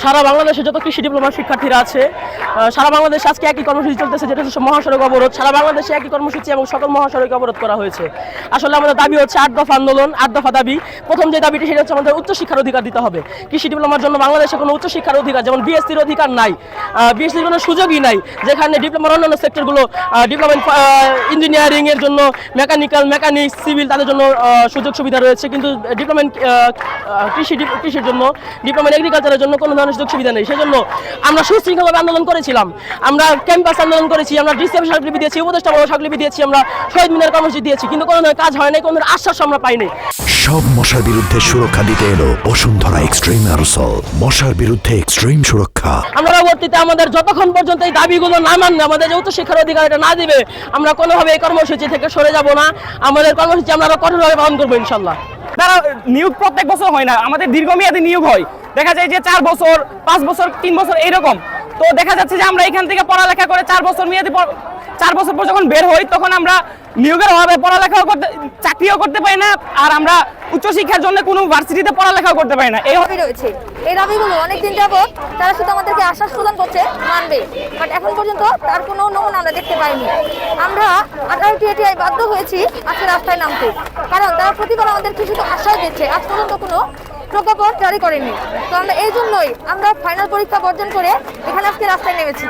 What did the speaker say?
সারা বাংলাদেশে যত কৃষি ডিপ্লোমার শিক্ষার্থীরা আছে, সারা বাংলাদেশে আজকে একই কর্মসূচি চলতেছে, যেটা হচ্ছে মহাসড়ক অবরোধ। সারা বাংলাদেশে একই কর্মসূচি এবং সকল মহাসড়ক অবরোধ করা হয়েছে। আসলে আমাদের দাবি হচ্ছে 8 দফা আন্দোলন, 8 দফা দাবি। প্রথম যে দাবিটি সেটা হচ্ছে আমাদের উচ্চশিক্ষার অধিকার দিতে হবে। কৃষি ডিপ্লোমার জন্য বাংলাদেশে কোনো উচ্চশিক্ষার অধিকার, যেমন বিএসসির অধিকার নাই, বিএসসির কোনো সুযোগই নাই। যেখানে ডিপ্লোমার অন্যান্য সেক্টরগুলো, ডিপ্লোমা ইঞ্জিনিয়ারিং এর জন্য, মেকানিক্যাল, মেকানিক্স, সিভিল, তাদের জন্য সুযোগ সুবিধা রয়েছে, কিন্তু ডিপ্লোমা কৃষির জন্য, ডিপ্লোমা এগ্রিকালচারের জন্য কোনো ধরনের সুযোগ সুবিধা নেই। সেজন্য আমরা সুশৃঙ্খলভাবে আন্দোলন করেছিলাম। আমরা ক্যাম্পাস আন্দোলন করেছি, আমরা ডিসি অফিস স্মারকলিপি দিয়েছি, উপদেষ্টা ভবন স্মারকলিপি দিয়েছি, আমরা শহীদ মিনার কর্মসূচি দিয়েছি, কিন্তু কোনো ধরনের কাজ হয় নাই, কোনো ধরনের আশ্বাস আমরা পাইনি। সব মশার বিরুদ্ধে সুরক্ষা দিতে এলো বসুন্ধরা এক্সট্রিম অ্যারোসল, মশার বিরুদ্ধে এক্সট্রিম সুরক্ষা। আমরা পরবর্তীতে আমাদের যতক্ষণ পর্যন্ত এই দাবিগুলো না মানবে, আমাদের যে উচ্চশিক্ষার অধিকার এটা না দিবে, আমরা কোনোভাবে এই কর্মসূচি থেকে সরে যাব না। আমাদের কর্মসূচি আমরা কঠোরভাবে পালন করবো ইনশাল্লাহ। তারা নিয়োগ প্রত্যেক বছর হয় না, আমাদের দীর্ঘমেয়াদী নিয়োগ হয়। দেখা যায় যে 4 বছর, 5 বছর, 3 বছর এইরকম। তো দেখা যাচ্ছে যে আমরা এখান থেকে পড়ালেখা করে 4 বছর মেয়াদী, 4 বছর পর যখন বের হই, তখন আমরা নিয়োগের অভাবে পড়ালেখাও করতে, চাকরিও করতে পারি না, আর আমরা উচ্চশিক্ষার জন্য কোনো ভার্সিটিতে পড়ালেখাও করতে পারি না। এই দাবি রয়েছে, এই দাবিগুলো অনেকদিন যাবত তারা শুধু আমাদেরকে আশ্বাস প্রদান করছে মানবে, বাট এখন পর্যন্ত তার কোনো নমুনা আমরা দেখতে পাইনি। আমরা 18টি এটিআই বাধ্য হয়েছি আজকে রাস্তায় নামতে, কারণ তারা প্রতিবার আমাদেরকে শুধু আশ্বাস দিচ্ছে, আজ পর্যন্ত কোনো প্রজ্ঞাপন জারি করেনি। তো আমরা এই জন্যই আমরা ফাইনাল পরীক্ষা বর্জন করে এখানে আজকে রাস্তায় নেমেছি।